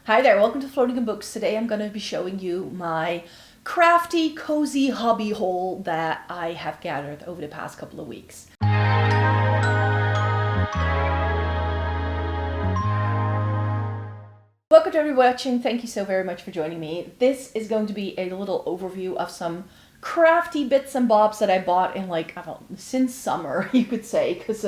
Hi there, welcome to Floating in Books. Today I'm going to be showing you my crafty, cozy hobby hole that I have gathered over the past couple of weeks. Welcome to everyone watching. Thank you so very much for joining me. This is going to be a little overview of some crafty bits and bobs that I bought in since summer, you could say, because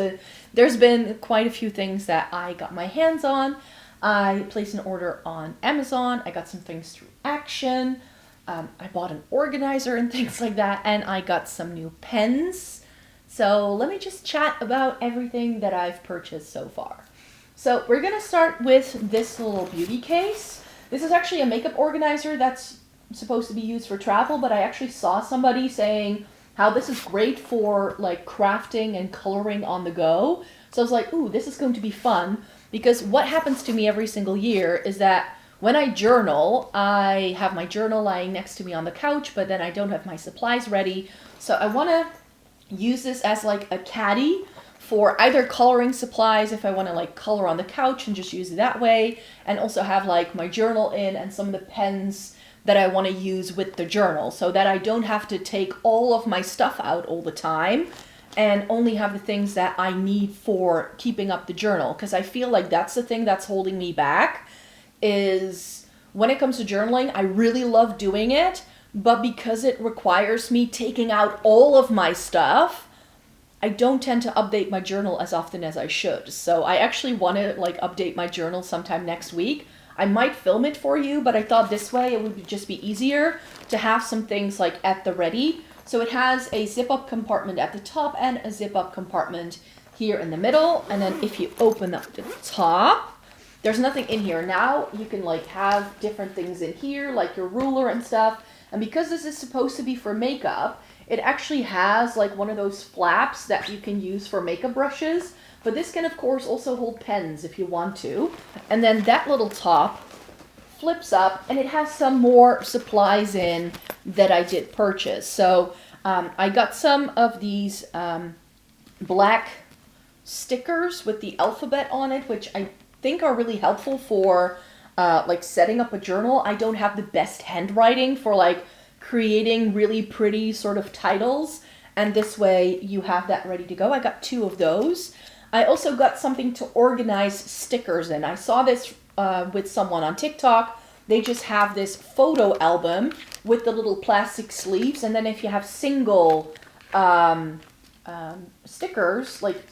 there's been quite a few things that I got my hands on. I placed an order on Amazon. I got some things through Action. I bought an organizer and things like that, and I got some new pens. So let me just chat about everything that I've purchased so far. So we're gonna start with this little beauty case. This is actually a makeup organizer that's supposed to be used for travel, but I actually saw somebody saying how this is great for like crafting and coloring on the go. So I was like, ooh, this is going to be fun. Because what happens to me every single year is that when I journal, I have my journal lying next to me on the couch, but then I don't have my supplies ready. So I want to use this as like a caddy for either coloring supplies if I want to like color on the couch and just use it that way, and also have like my journal in and some of the pens that I want to use with the journal so that I don't have to take all of my stuff out all the time and only have the things that I need for keeping up the journal. Because I feel like that's the thing that's holding me back, is when it comes to journaling, I really love doing it, but because it requires me taking out all of my stuff, I don't tend to update my journal as often as I should. So I actually want to like update my journal sometime next week. I might film it for you, but I thought this way it would just be easier to have some things like at the ready. So it has a zip-up compartment at the top and a zip-up compartment here in the middle. And then if you open up the top, there's nothing in here. Now you can like have different things in here, like your ruler and stuff. And because this is supposed to be for makeup, it actually has like one of those flaps that you can use for makeup brushes. But this can of course also hold pens if you want to. And then that little top flips up and it has some more supplies in that I did purchase. So I got some of these black stickers with the alphabet on it, which I think are really helpful for like setting up a journal. I don't have the best handwriting for like creating really pretty sort of titles, and this way you have that ready to go. I got 2 of those. I also got something to organize stickers in. I saw this with someone on TikTok. They just have this photo album with the little plastic sleeves, and then if you have single stickers like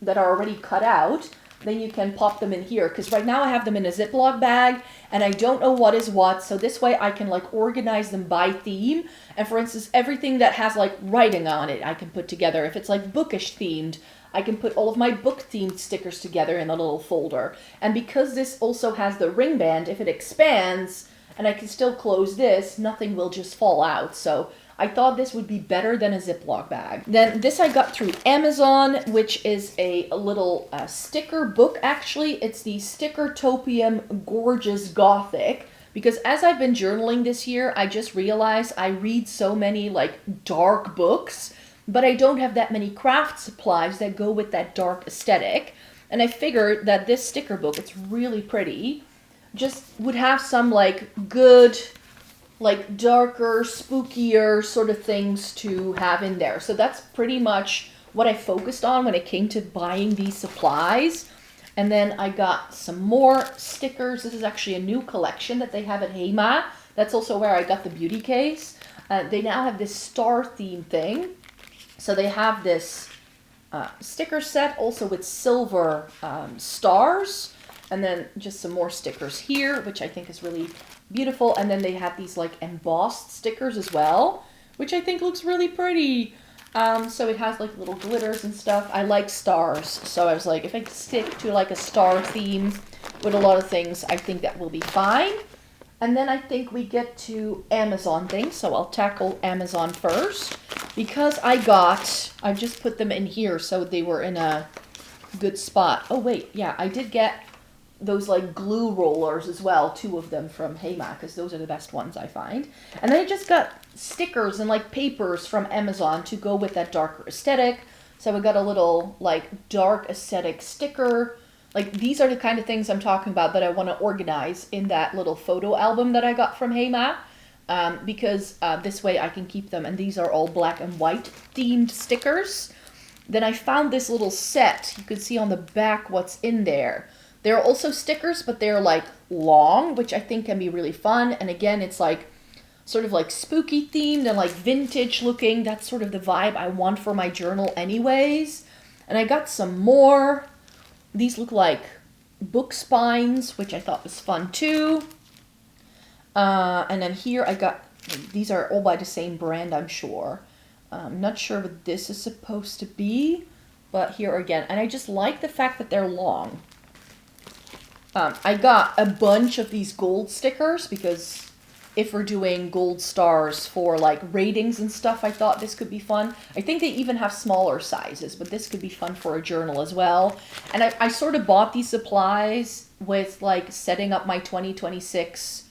that are already cut out, then you can pop them in here. Because right now I have them in a Ziploc bag, and I don't know what is what. So this way I can like organize them by theme. And for instance, everything that has like writing on it, I can put together. If it's like bookish themed, I can put all of my book-themed stickers together in a little folder. And because this also has the ring band, if it expands and I can still close this, nothing will just fall out. So I thought this would be better than a Ziploc bag. Then this I got through Amazon, which is a little sticker book, actually. It's the Stickertopium Gorgeous Gothic. Because as I've been journaling this year, I just realized I read so many like dark books, but I don't have that many craft supplies that go with that dark aesthetic. And I figured that this sticker book, it's really pretty, just would have some like good, like darker, spookier sort of things to have in there. So that's pretty much what I focused on when it came to buying these supplies. And then I got some more stickers. This is actually a new collection that they have at Hema. That's also where I got the beauty case. They now have this star theme thing. So they have this sticker set also with silver stars, and then just some more stickers here, which I think is really beautiful. And then they have these like embossed stickers as well, which I think looks really pretty. So it has like little glitters and stuff. I like stars, so I was like, if I stick to like a star theme with a lot of things, I think that will be fine. And then I think we get to Amazon things, so I'll tackle Amazon first. Because I just put them in here so they were in a good spot. Oh wait, yeah, I did get those like glue rollers as well, 2 of them from Hema, because those are the best ones I find. And then I just got stickers and like papers from Amazon to go with that darker aesthetic. So we got a little like dark aesthetic sticker, Like, these are the kind of things I'm talking about that I want to organize in that little photo album that I got from Hema. Because this way I can keep them. And these are all black and white themed stickers. Then I found this little set. You can see on the back what's in there. There are also stickers, but they're like long, which I think can be really fun. And again, it's like sort of like spooky themed and like vintage looking. That's sort of the vibe I want for my journal anyways. And I got some more. These look like book spines, which I thought was fun too. And then here I got, these are all by the same brand, I'm sure. I'm not sure what this is supposed to be, but here again. And I just like the fact that they're long. I got a bunch of these gold stickers because if we're doing gold stars for like ratings and stuff, I thought this could be fun. I think they even have smaller sizes, but this could be fun for a journal as well. And I sort of bought these supplies with like setting up my 2026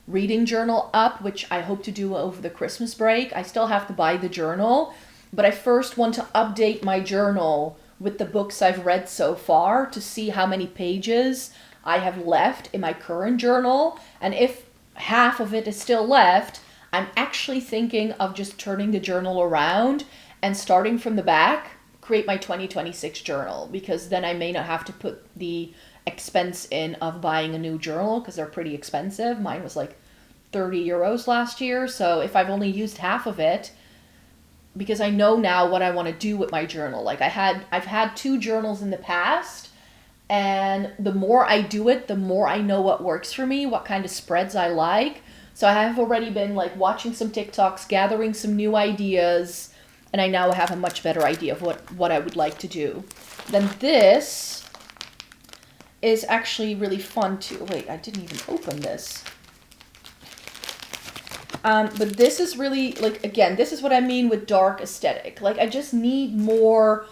reading journal up, which I hope to do over the Christmas break. I still have to buy the journal, but I first want to update my journal with the books I've read so far to see how many pages I have left in my current journal. And if half of it is still left, I'm actually thinking of just turning the journal around and starting from the back, create my 2026 journal, because then I may not have to put the expense in of buying a new journal because they're pretty expensive. Mine was like 30 euros last year. So if I've only used half of it, because I know now what I want to do with my journal. Like I've had 2 journals in the past, and the more I do it, the more I know what works for me, what kind of spreads I like. So I have already been like watching some TikToks, gathering some new ideas, and I now have a much better idea of what I would like to do. Then this is actually really fun too. Wait, I didn't even open this. But this is really, like, again, this is what I mean with dark aesthetic. Like, I just need more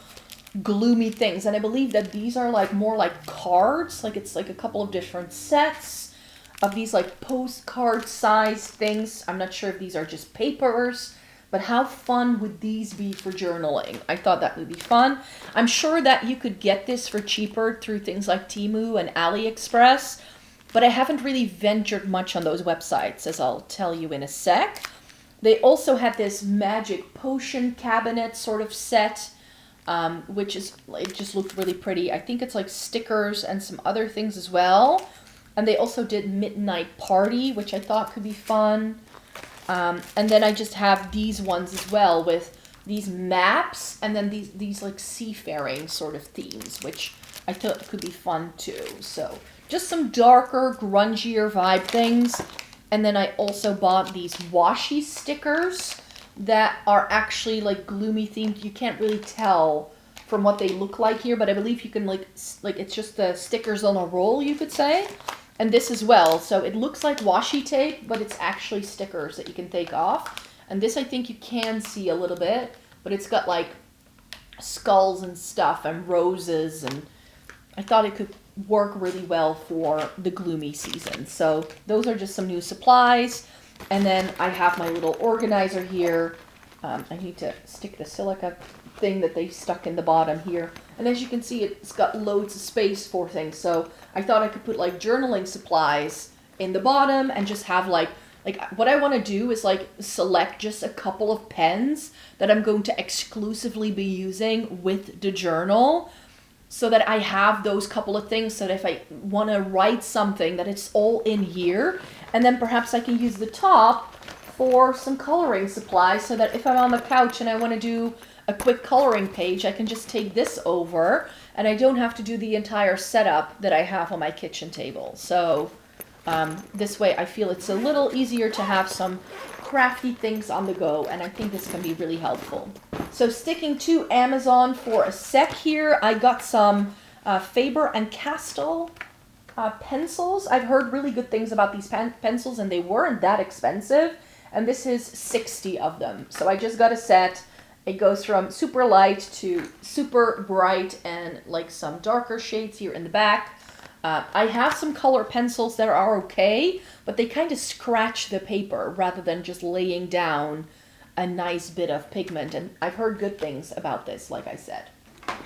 gloomy things. And I believe that these are, like, more like cards. Like, it's, like, a couple of different sets of these, like, postcard-sized things. I'm not sure if these are just papers. But how fun would these be for journaling? I thought that would be fun. I'm sure that you could get this for cheaper through things like Temu and AliExpress, but I haven't really ventured much on those websites, as I'll tell you in a sec. They also had this magic potion cabinet sort of set, which is, it just looked really pretty. I think it's like stickers and some other things as well. And they also did Midnight Party, which I thought could be fun. And then I just have these ones as well with these maps and then these like seafaring sort of themes, which I thought could be fun too. So just some darker, grungier vibe things. And then I also bought these washi stickers that are actually like gloomy themed. You can't really tell from what they look like here, but I believe you can like it's just the stickers on a roll, you could say. And this as well. So it looks like washi tape, but it's actually stickers that you can take off. And this I think you can see a little bit, but it's got like skulls and stuff and roses, and I thought it could work really well for the gloomy season. So those are just some new supplies. And then I have my little organizer here. I need to stick the silica thing that they stuck in the bottom here. And as you can see, it's got loads of space for things. So I thought I could put like journaling supplies in the bottom and just have like what I want to do is like select just a couple of pens that I'm going to exclusively be using with the journal, so that I have those couple of things, so that if I want to write something, that it's all in here. And then perhaps I can use the top for some coloring supplies, so that if I'm on the couch and I want to do a quick coloring page, I can just take this over and I don't have to do the entire setup that I have on my kitchen table. So this way I feel it's a little easier to have some crafty things on the go, and I think this can be really helpful. So sticking to Amazon for a sec here, I got some Faber-and-Castell pencils. I've heard really good things about these pencils, and they weren't that expensive, and this is 60 of them. So I just got a set. It goes from super light to super bright and like some darker shades here in the back. I have some color pencils that are okay, but they kind of scratch the paper rather than just laying down a nice bit of pigment. And I've heard good things about this, like I said.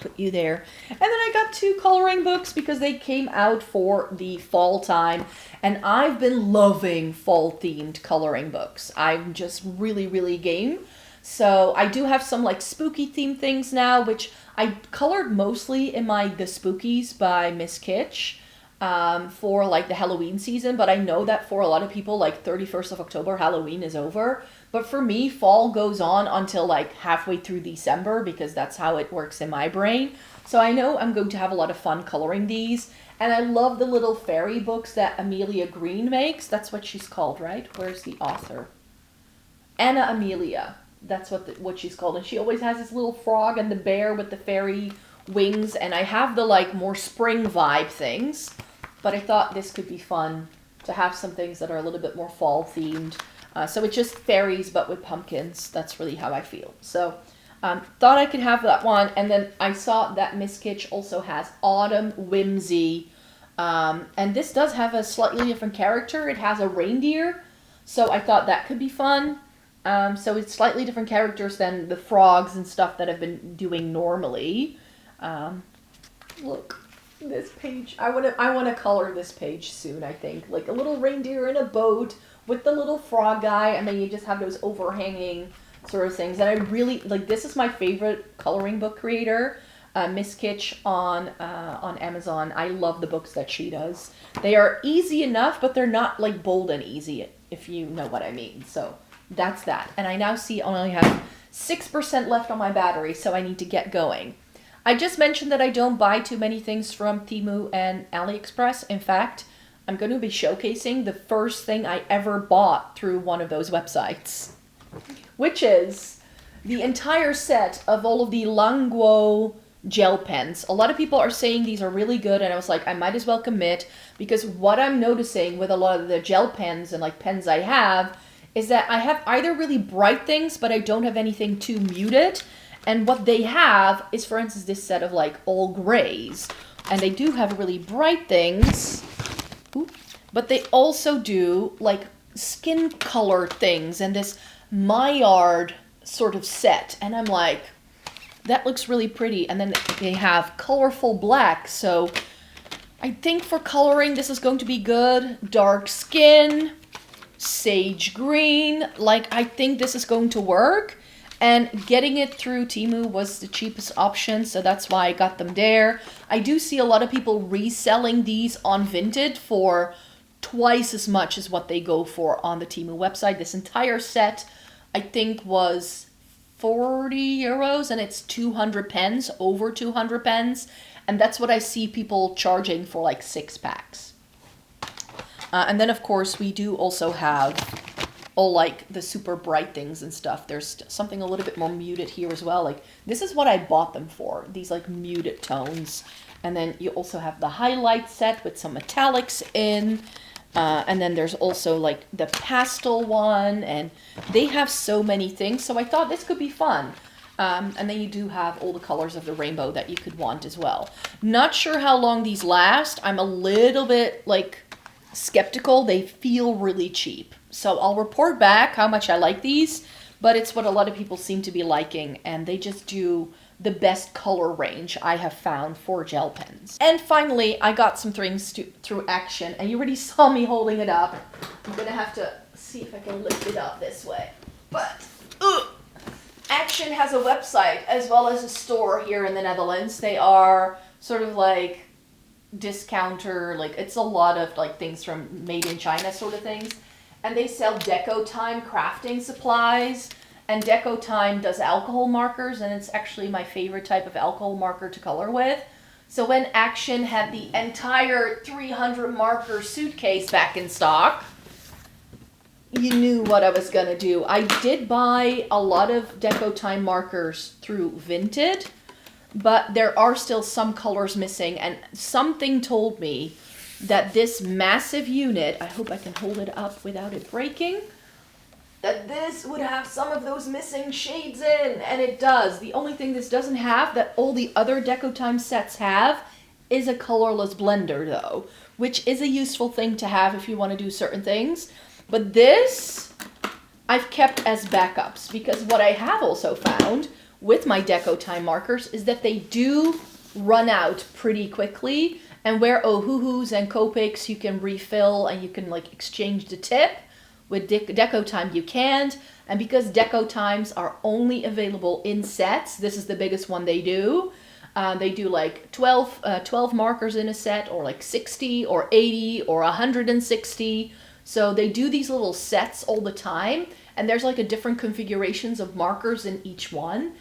put you there. And then I got 2 coloring books because they came out for the fall time. And I've been loving fall-themed coloring books. I'm just really, really game. So I do have some like spooky themed things now, which I colored mostly in my The Spookies by Miss Kitsch for like the Halloween season. But I know that for a lot of people, like 31st of October, Halloween is over. But for me, fall goes on until like halfway through December because that's how it works in my brain. So I know I'm going to have a lot of fun coloring these. And I love the little fairy books that Amelia Green makes. That's what she's called, right? Where's the author? Anna Amelia. That's what she's called. And she always has this little frog and the bear with the fairy wings. And I have the like more spring vibe things. But I thought this could be fun to have some things that are a little bit more fall themed. So it's just fairies but with pumpkins. That's really how I feel. So thought I could have that one. And then I saw that Miss Kitsch also has Autumn Whimsy. And this does have a slightly different character. It has a reindeer. So I thought that could be fun. So it's slightly different characters than the frogs and stuff that I've been doing normally. Look, this page. I want to color this page soon, I think. Like a little reindeer in a boat with the little frog guy, and then you just have those overhanging sort of things. And I really, like, this is my favorite coloring book creator, Miss Kitsch on Amazon. I love the books that she does. They are easy enough, but they're not, like, bold and easy, if you know what I mean. So that's that. And I now see I only have 6% left on my battery, so I need to get going. I just mentioned that I don't buy too many things from Temu and AliExpress. In fact, I'm going to be showcasing the first thing I ever bought through one of those websites, which is the entire set of all of the Languo gel pens. A lot of people are saying these are really good, and I was like, I might as well commit, because what I'm noticing with a lot of the gel pens and like pens I have is that I have either really bright things, but I don't have anything too muted. And what they have is, for instance, this set of like all grays. And they do have really bright things, but they also do like skin color things and this Maillard sort of set. And I'm like, that looks really pretty. And then they have colorful black. So I think for coloring, this is going to be good. Dark skin, sage green. Like, I think this is going to work. And getting it through Temu was the cheapest option, so that's why I got them there. I do see a lot of people reselling these on Vinted for twice as much as what they go for on the Temu website. This entire set, I think, was 40 euros, and it's 200 pens, over 200 pens. And that's what I see people charging for like 6 packs. And then, of course, we do also have all like the super bright things and stuff. There's something a little bit more muted here as well. Like, this is what I bought them for, these like muted tones. And then you also have the highlight set with some metallics in. And then there's also like the pastel one, and they have so many things. So I thought this could be fun. And then you do have all the colors of the rainbow that you could want as well. Not sure how long these last. I'm a little bit like skeptical. They feel really cheap. So I'll report back how much I like these, but it's what a lot of people seem to be liking, and they just do the best color range I have found for gel pens. And finally, I got some things through Action, and you already saw me holding it up. I'm gonna have to see if I can lift it up this way. But Action has a website as well as a store here in the Netherlands. They are sort of like discounter, like it's a lot of like things from made in China sort of things. And they sell Deco Time crafting supplies. And Deco Time does alcohol markers, and it's actually my favorite type of alcohol marker to color with. So when Action had the entire 300 marker suitcase back in stock, you knew what I was going to do. I did buy a lot of Deco Time markers through Vinted, but there are still some colors missing, and something told me that this massive unit, I hope I can hold it up without it breaking, that this would have some of those missing shades in, and it does. The only thing this doesn't have that all the other Deco Time sets have is a colorless blender though, which is a useful thing to have if you want to do certain things. But this I've kept as backups, because what I have also found with my Deco Time markers is that they do run out pretty quickly. And where Ohuhus and Copics you can refill and you can like exchange the tip, with Deco Time you can't. And because Deco Times are only available in sets, this is the biggest one they do. They do like 12 markers in a set, or like 60 or 80 or 160. So they do these little sets all the time. And there's like a different configurations of markers in each one.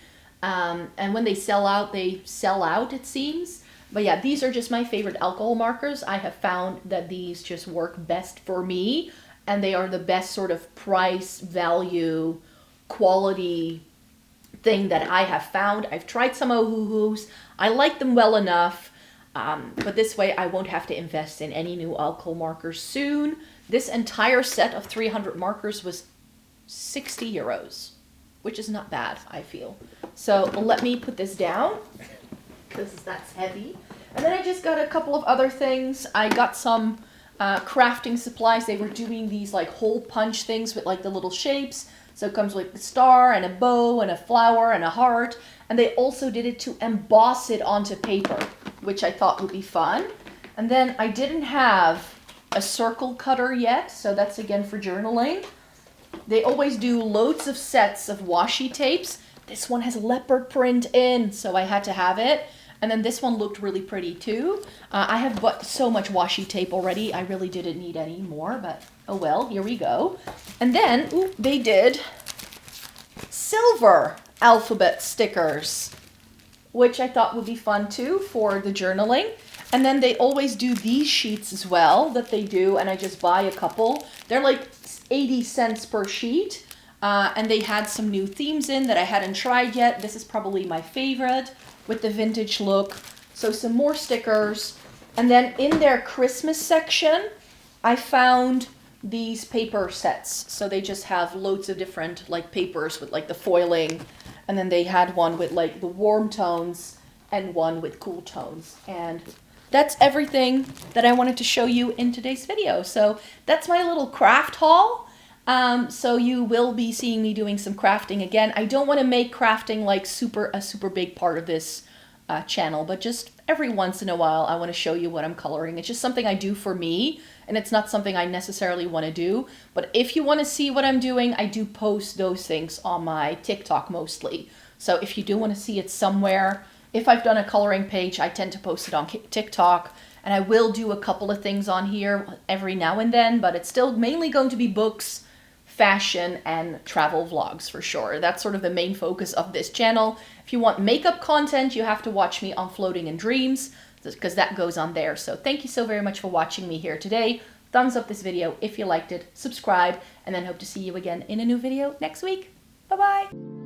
And when they sell out, it seems. But yeah, these are just my favorite alcohol markers. I have found that these just work best for me. And they are the best sort of price, value, quality thing that I have found. I've tried some Ohuhus. I like them well enough. But this way I won't have to invest in any new alcohol markers soon. This entire set of 300 markers was 60 euros, which is not bad, I feel. So let me put this down, because that's heavy. And then I just got a couple of other things. I got some crafting supplies. They were doing these like hole punch things with like the little shapes. So it comes with a star and a bow and a flower and a heart. And they also did it to emboss it onto paper, which I thought would be fun. And then I didn't have a circle cutter yet, so that's again for journaling. They always do loads of sets of washi tapes. This one has leopard print in, so I had to have it. And then this one looked really pretty too. I have bought so much washi tape already. I really didn't need any more, but oh well, here we go. And then they did silver alphabet stickers, which I thought would be fun too for the journaling. And then they always do these sheets as well that they do, and I just buy a couple. They're like 80 cents per sheet. And they had some new themes in that I hadn't tried yet. This is probably my favorite with the vintage look. So some more stickers. And then in their Christmas section, I found these paper sets. So they just have loads of different like papers with like the foiling. And then they had one with like the warm tones and one with cool tones. And that's everything that I wanted to show you in today's video. So that's my little craft haul. So you will be seeing me doing some crafting again. I don't want to make crafting like a super big part of this channel, but just every once in a while I want to show you what I'm coloring. It's just something I do for me, and it's not something I necessarily want to do. But if you want to see what I'm doing, I do post those things on my TikTok mostly. So if you do want to see it somewhere, if I've done a coloring page, I tend to post it on TikTok. And I will do a couple of things on here every now and then, but it's still mainly going to be books, fashion, and travel vlogs for sure. That's sort of the main focus of this channel. If you want makeup content, you have to watch me on Floating in Dreams, because that goes on there. So thank you so very much for watching me here today. Thumbs up this video if you liked it, subscribe, and then hope to see you again in a new video next week. Bye-bye!